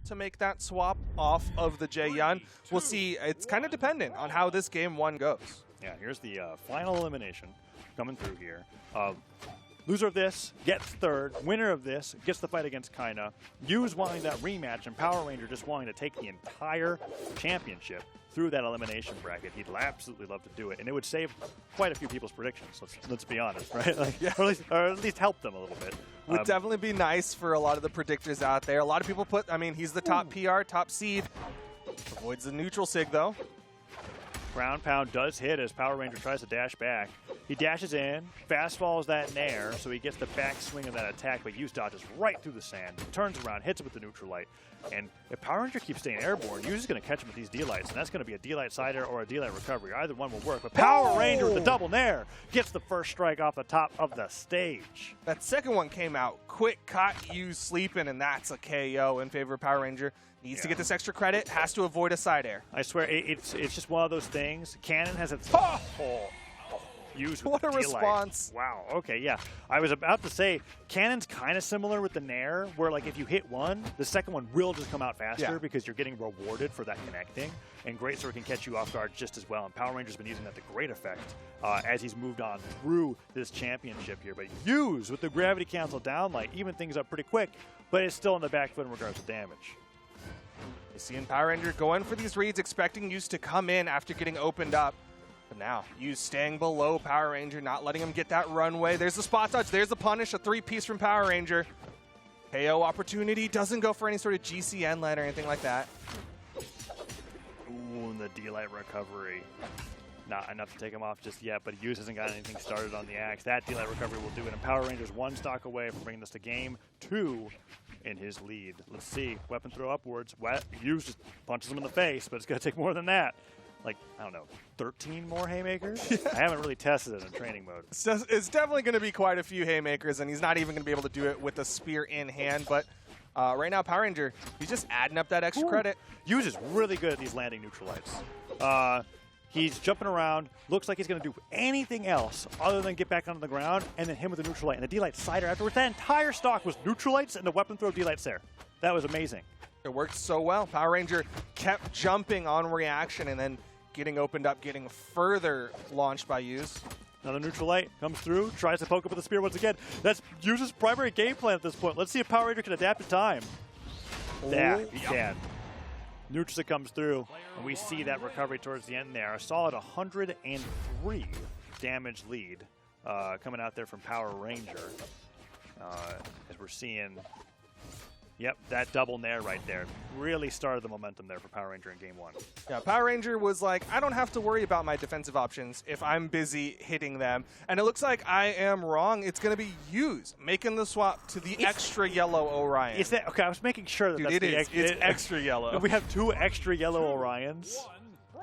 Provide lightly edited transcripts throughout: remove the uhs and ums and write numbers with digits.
to make that swap off of the Jae-Yun. We'll see. It's kind of dependent on how this game one goes. Yeah, here's the final elimination coming through here. Loser of this gets third. Winner of this gets the fight against Kaina. Yu's wanting that rematch, and Power Ranger just wanting to take the entire championship through that elimination bracket. He'd absolutely love to do it, and it would save quite a few people's predictions. Let's be honest, right? Like, yeah. or at least help them a little bit. Would definitely be nice for a lot of the predictors out there. A lot of people put, I mean, he's the top PR, top seed. Avoids the neutral sig, though. Ground pound does hit as Power Ranger tries to dash back. He dashes in, fast falls that nair, so he gets the back swing of that attack, but Yuz dodges right through the sand, turns around, hits it with the neutral light. And if Power Ranger keeps staying airborne, Yuz is going to catch him with these D-lights, and that's going to be a D-light sider or a D-light recovery. Either one will work, but Power Ranger with the double nair gets the first strike off the top of the stage. That second one came out quick, caught Yuz sleeping, and that's a KO in favor of Power Ranger. Needs to get this extra credit, has to avoid a side air. I swear, it's just one of those things. Cannon has its Use what a response. Wow, okay, yeah. I was about to say, Cannon's kind of similar with the Nair, where like if you hit one, the second one will just come out faster because you're getting rewarded for that connecting. And Great Sword can catch you off guard just as well. And Power Ranger's been using that to great effect as he's moved on through this championship here. But Use with the gravity cancel down, like even things up pretty quick, but it's still on the back foot in regards to damage. You see in Power Ranger going for these reads, expecting Use to come in after getting opened up. But now, Use staying below Power Ranger, not letting him get that runway. There's the spot touch, there's the punish, a three-piece from Power Ranger. KO opportunity, doesn't go for any sort of GCN land or anything like that. Ooh, and the D-Light recovery. Not enough to take him off just yet, but Use hasn't got anything started on the axe. That D-Light recovery will do it, and Power Ranger's one stock away from bringing this to game 2 in his lead. Let's see, weapon throw upwards. Use just punches him in the face, but it's going to take more than that. Like, I don't know, 13 more haymakers? I haven't really tested it in training mode. It's definitely going to be quite a few haymakers, and he's not even going to be able to do it with a spear in hand. But right now, Power Ranger, he's just adding up that extra credit. Use is really good at these landing neutral lights. He's jumping around, looks like he's going to do anything else other than get back onto the ground, and then him with the neutral light. And the D-Light cider afterwards. That entire stock was neutral lights and the weapon throw D-Lights there. That was amazing. It worked so well. Power Ranger kept jumping on reaction and then getting opened up, getting further launched by Use. Another neutral light comes through, tries to poke up with the spear once again. That's Use's primary game plan at this point. Let's see if Power Ranger can adapt to time. Yeah, he can. Neutral comes through, and we see that recovery towards the end there. A solid 103 damage lead coming out there from Power Ranger. As we're seeing, yep, that double nair right there really started the momentum there for Power Ranger in game 1. Yeah, Power Ranger was like, I don't have to worry about my defensive options if I'm busy hitting them. And it looks like I am wrong. It's going to be Use making the swap to the extra yellow Orion. Is that okay? I was making sure that Dude, that's it's extra yellow. We have 2 extra yellow Orions.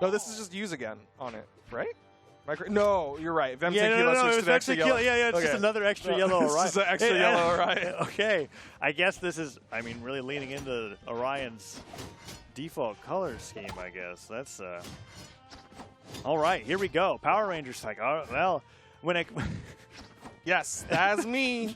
No, this is just Use again on it, right? No, you're right. Vem it's to extra yellow. It's just another extra yellow Orion. It's just an extra yellow Orion. Okay, I guess this is, I mean, really leaning into Orion's default color scheme, I guess. That's, all right, here we go. Power Rangers like, oh, well, when it... Yes, that's me.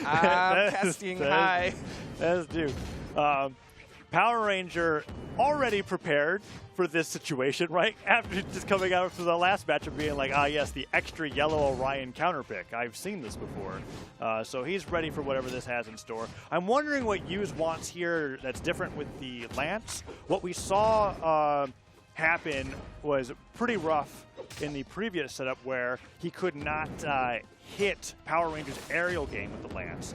I'm testing high. That's due. Power Ranger already prepared for this situation, right? After just coming out for the last match and being like, ah, yes, the extra yellow Orion counter pick. I've seen this before. So he's ready for whatever this has in store. I'm wondering what Use wants here that's different with the Lance. What we saw happen was pretty rough in the previous setup where he could not hit Power Ranger's aerial game with the Lance.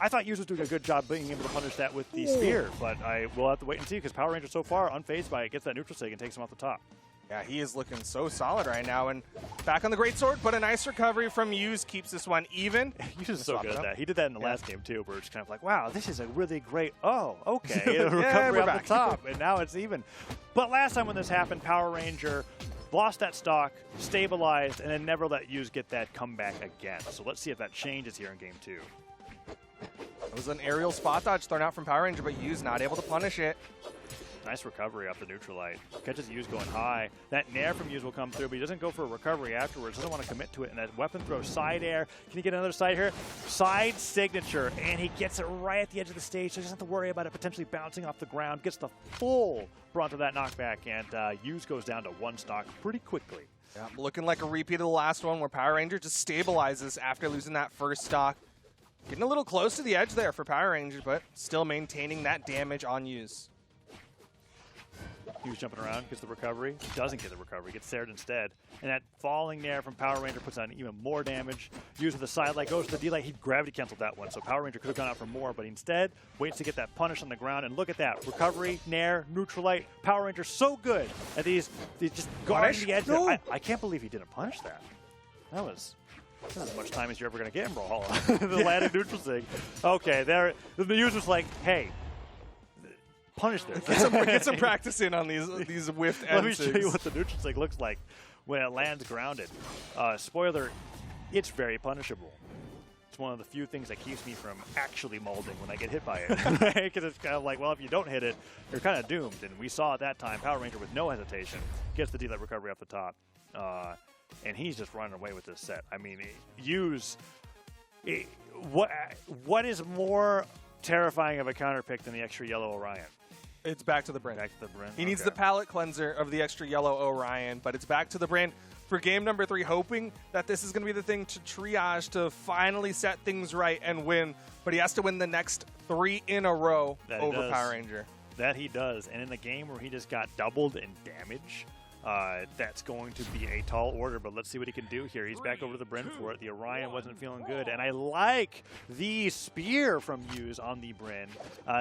I thought Use was doing a good job being able to punish that with the spear, but I will have to wait and see because Power Ranger so far unfazed by it, gets that neutral sig and takes him off the top. Yeah, he is looking so solid right now, and back on the Great Sword, but a nice recovery from Use keeps this one even. Use is so good at that. He did that in the last game too, where it's kind of like, wow, this is a really great, okay, recovery off the top, and now it's even. But last time when this happened, Power Ranger lost that stock, stabilized, and then never let Use get that comeback again. So let's see if that changes here in game 2. It was an aerial spot dodge thrown out from Power Ranger, but Use not able to punish it. Nice recovery off the neutral light. Catches Use going high. That nair from Use will come through, but he doesn't go for a recovery afterwards. Doesn't want to commit to it. And that weapon throw side air. Can he get another side here? Side signature. And he gets it right at the edge of the stage, so he doesn't have to worry about it potentially bouncing off the ground. Gets the full brunt of that knockback, and Use goes down to 1 stock pretty quickly. Yeah, looking like a repeat of the last one where Power Ranger just stabilizes after losing that first stock. Getting a little close to the edge there for Power Ranger, but still maintaining that damage on Use. Use jumping around, gets the recovery. Doesn't get the recovery, gets Sared instead. And that falling there from Power Ranger puts on even more damage. Use with the side light, goes to the D-light. He gravity canceled that one, so Power Ranger could have gone out for more, but instead waits to get that punish on the ground. And look at that. Recovery, nair, neutral light. Power Ranger so good at these just guarding the edge. No. I can't believe he didn't punish that. That's as much time as you're ever going to get in Brawlhalla. The landing neutral sig. Okay, there. The user's like, hey, punish there. Get some practice in on these whiffed Let me ends. show you what the neutral sig looks like when it lands grounded. Spoiler, it's very punishable. It's one of the few things that keeps me from actually molding when I get hit by it. Because it's kind of like, well, if you don't hit it, you're kind of doomed. And we saw at that time, Power Ranger with no hesitation gets the D-Light recovery off the top. And he's just running away with this set. I mean, what is more terrifying of a counter pick than the extra yellow Orion? It's back to the Bryn. Back to the Bryn. He needs the palette cleanser of the extra yellow Orion, but it's back to the Bryn for game number 3, hoping that this is going to be the thing to triage to finally set things right and win. But he has to win the next 3 in a row over Power Ranger. That he does. And in the game where he just got doubled in damage, that's going to be a tall order, but let's see what he can do here. He's back over to the Bryn for it. The Orion wasn't feeling good, and I like the spear from Use on the Bryn.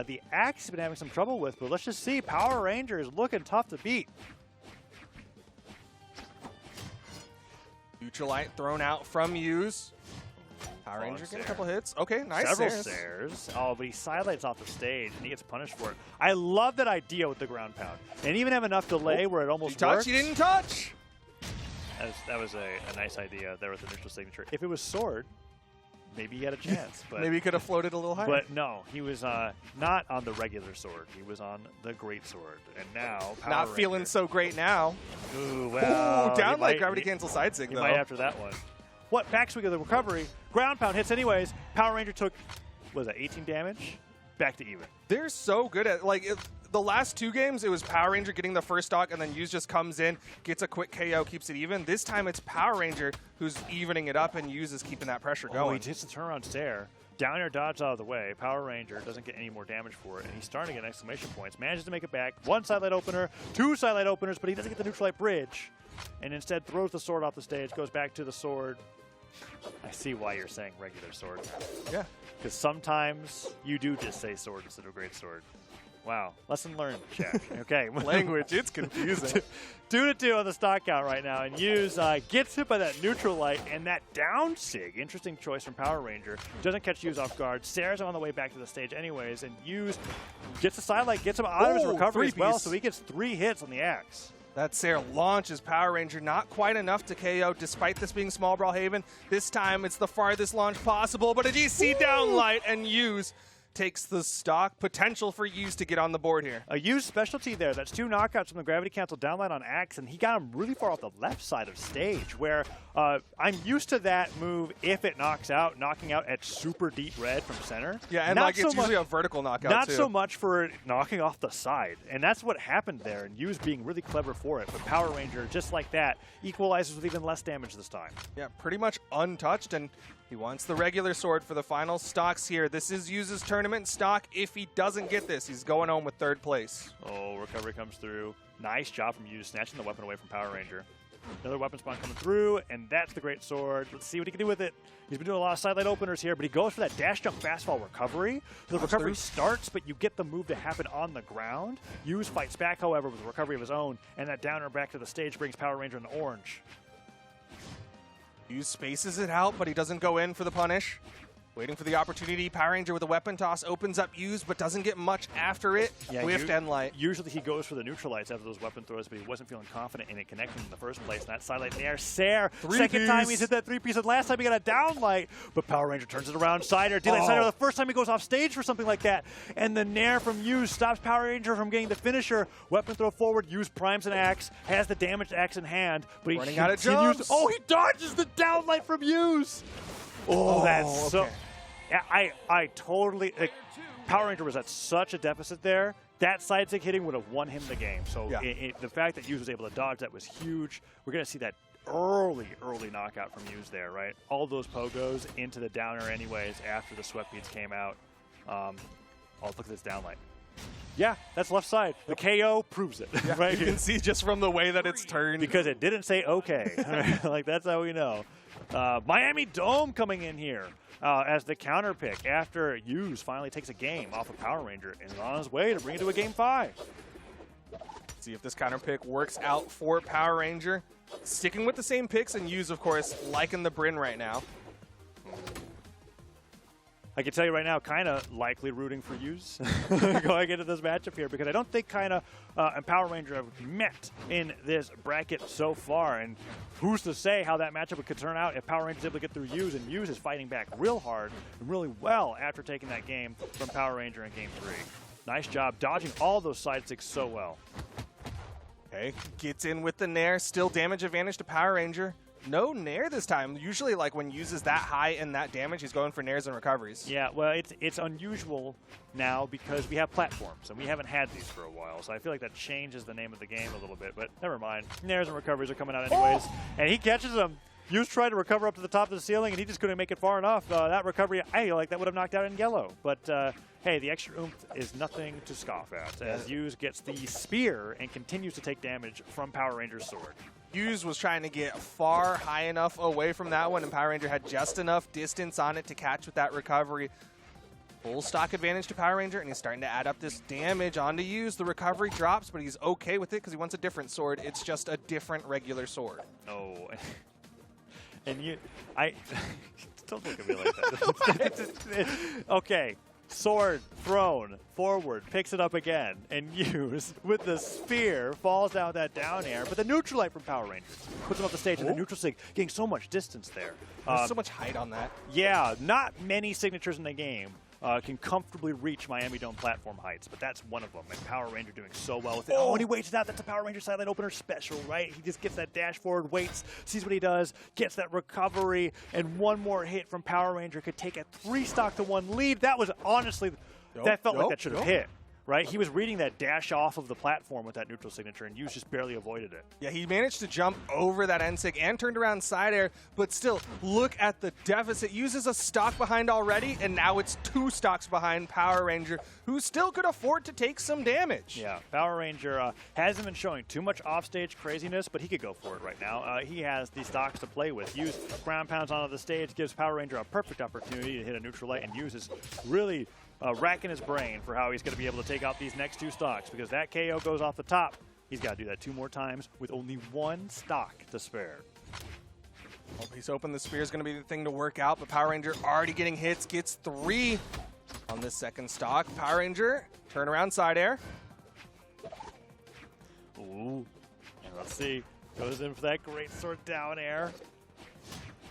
The Axe has been having some trouble with, but let's just see. Power Ranger is looking tough to beat. Neutralite thrown out from Use. Power Ranger getting a couple hits. Okay, nice. Several Sares. Oh, but he sidelights off the stage, and he gets punished for it. I love that idea with the ground pound. And even have enough delay where it almost works. He didn't touch! That was a nice idea there with the neutral signature. If it was sword, maybe he had a chance. But maybe he could have floated a little higher. But no, he was not on the regular sword. He was on the great sword. And now, Power not Ranger. feeling so great now. Ooh, well. Ooh, down like gravity cancel side sig, he though. might after that one. What? Backswing of the recovery. Ground pound hits anyways. Power Ranger took, what was that, 18 damage? Back to even. They're so good at, like, the last 2 games, it was Power Ranger getting the first stock, and then Use just comes in, gets a quick KO, keeps it even. This time it's Power Ranger who's evening it up, and Use is keeping that pressure going. He hits the turnaround stare. Down air dodge out of the way. Power Ranger doesn't get any more damage for it, and he's starting to get exclamation points. Manages to make it back. 1 sidelight opener, 2 sidelight openers, but he doesn't get the neutral light bridge. And instead throws the sword off the stage, goes back to the sword. I see why you're saying regular sword. Yeah. Because sometimes you do just say sword instead of great sword. Wow. Lesson learned, Jack. Okay. Language, it's confusing. 2-2 on the stock count right now. And Use gets hit by that neutral light and that down sig. Interesting choice from Power Ranger. Doesn't catch Use off guard. Sares him on the way back to the stage anyways. And Use gets the side light, gets him out of his recovery as well. So he gets 3 hits on the Axe. That Sair launches Power Ranger, not quite enough to KO, despite this being Small Brawlhaven. This time, it's the farthest launch possible, but a DC downlight, and Use takes the stock. Potential for Use to get on the board here. A Use specialty there. That's 2 knockouts from the gravity cancel downlight on Axe, and he got him really far off the left side of stage, where I'm used to that move if it knocks out, knocking out at super deep red from center. Yeah, and like it's usually a vertical knockout, Not too. so much for it knocking off the side, and that's what happened there, and Use being really clever for it. But Power Ranger, just like that, equalizes with even less damage this time. Yeah, pretty much untouched, and he wants the regular sword for the final stocks here. This is Use's tournament stock. If he doesn't get this, he's going home with 3rd place. Oh, recovery comes through. Nice job from Use, snatching the weapon away from Power Ranger. Another weapon spawn coming through, and that's the great sword. Let's see what he can do with it. He's been doing a lot of sidelight openers here, but he goes for that dash jump fast fall recovery. So the recovery starts, but you get the move to happen on the ground. Use fights back, however, with a recovery of his own, and that downer back to the stage brings Power Ranger in orange. Use spaces it out, but he doesn't go in for the punish. Waiting for the opportunity. Power Ranger with a weapon toss opens up Use, but doesn't get much after it. Yeah, Whiffed Endlight. Usually he goes for the neutralites after those weapon throws, but he wasn't feeling confident in it connecting in the first place. And that sidelight there, Sair. Second time he's hit that 3-piece, and last time he got a downlight. But Power Ranger turns it around. Cider, D-Light Cider, the first time he goes off stage for something like that. And the Nair from Use stops Power Ranger from getting the finisher. Weapon throw forward, Use primes an axe, has the damaged axe in hand, but he running out of jumps. Oh, he dodges the downlight from Use. Oh, that's so... Yeah, I totally Power Ranger was at such a deficit there. That side stick hitting would have won him the game. So the fact that Use was able to dodge that was huge. We're going to see that early knockout from Use there, right? All those pogos into the downer anyways after the sweat beads came out. Oh, look at this downlight. Yeah, that's left side. The KO proves it. Yeah, right? You can see just from the way that it's turned. Because it didn't say okay. Like, that's how we know. Miami Dome coming in here as the counter pick after Use finally takes a game off of Power Ranger and is on his way to bring it to a game 5. See if this counter pick works out for Power Ranger. Sticking with the same picks, and Use, of course, liking the Bryn right now. I can tell you right now, Kaina likely rooting for Use going into this matchup here, because I don't think Kaina and Power Ranger have met in this bracket so far. And who's to say how that matchup could turn out if Power Ranger is able to get through Use, and Use is fighting back real hard and really well after taking that game from Power Ranger in Game 3. Nice job dodging all those side sticks so well. Okay, gets in with the Nair, still damage advantage to Power Ranger. No Nair this time. Usually, like, when uses that high and that damage, he's going for Nairs and recoveries. Yeah, well, it's unusual now because we have platforms, and we haven't had these for a while. So I feel like that changes the name of the game a little bit, but never mind. Nairs and recoveries are coming out anyways. And he catches them. Use tried to recover up to the top of the ceiling, and he just couldn't make it far enough. That recovery, I feel like that would have knocked out in yellow. But, hey, the extra oomph is nothing to scoff at, as Use gets the spear and continues to take damage from Power Ranger's sword. Use was trying to get far high enough away from that one, and Power Ranger had just enough distance on it to catch with that recovery. Full stock advantage to Power Ranger, and he's starting to add up this damage onto Use. The recovery drops, but he's okay with it because he wants a different sword. It's just a different regular sword. Oh. And don't look at me like that. Okay. Sword thrown forward, picks it up again, and Use with the spear falls down that down air. But the neutralite from Power Rangers puts him off the stage, and the neutral sig getting so much distance there. There's so much height on that. Yeah, not many signatures in the game can comfortably reach Miami Dome platform heights, but that's one of them. And Power Ranger doing so well with it. Oh, and he waits it out. That's a Power Ranger sideline opener special, right? He just gets that dash forward, waits, sees what he does, gets that recovery, and one more hit from Power Ranger could take a 3-stock-to-1 lead. That was honestly, that felt like that should have hit. Right? He was reading that dash off of the platform with that neutral signature, and Use just barely avoided it. Yeah, he managed to jump over that N-Sig and turned around side air, but still, look at the deficit. Uses a stock behind already, and now it's 2 stocks behind Power Ranger, who still could afford to take some damage. Yeah, Power Ranger hasn't been showing too much offstage craziness, but he could go for it right now. He has the stocks to play with. Use ground pounds onto the stage, gives Power Ranger a perfect opportunity to hit a neutral light, and uses really racking his brain for how he's going to be able to take out these next 2 stocks, because that KO goes off the top. He's got to do that 2 more times with only 1 stock to spare. Well, he's hoping the spear is going to be the thing to work out, but Power Ranger already getting hits, gets 3 on this second stock. Power Ranger, turn around side air. Ooh, and let's see. Goes in for that great sword down air.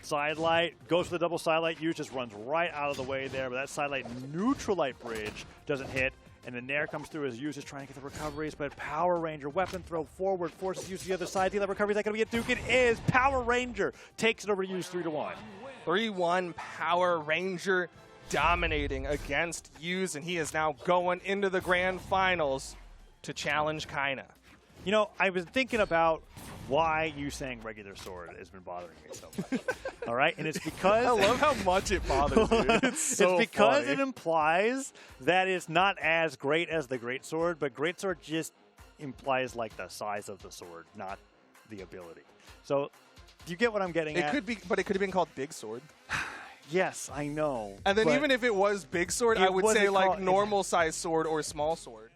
Sidelight, goes for the double sidelight. Use just runs right out of the way there, but that sidelight neutralite bridge doesn't hit, and the Nair comes through as Use is trying to get the recoveries, but Power Ranger weapon throw forward forces Use to the other side. The recovery is not going to be a Duke. It is. Power Ranger takes it over to Use 3-1. 3-1 Power Ranger dominating against Use, and he is now going into the grand finals to challenge Kaina. You know, I was thinking about why you saying regular sword has been bothering me so much. All right? And it's because... I love how much it bothers you. It's so It's because funny. It implies that it's not as great as the great sword, but great sword just implies, like, the size of the sword, not the ability. So, do you get what I'm getting at? It could be, but it could have been called Big Sword. Yes, I know. And then even if it was Big Sword, I would say, like, normal size sword or small sword.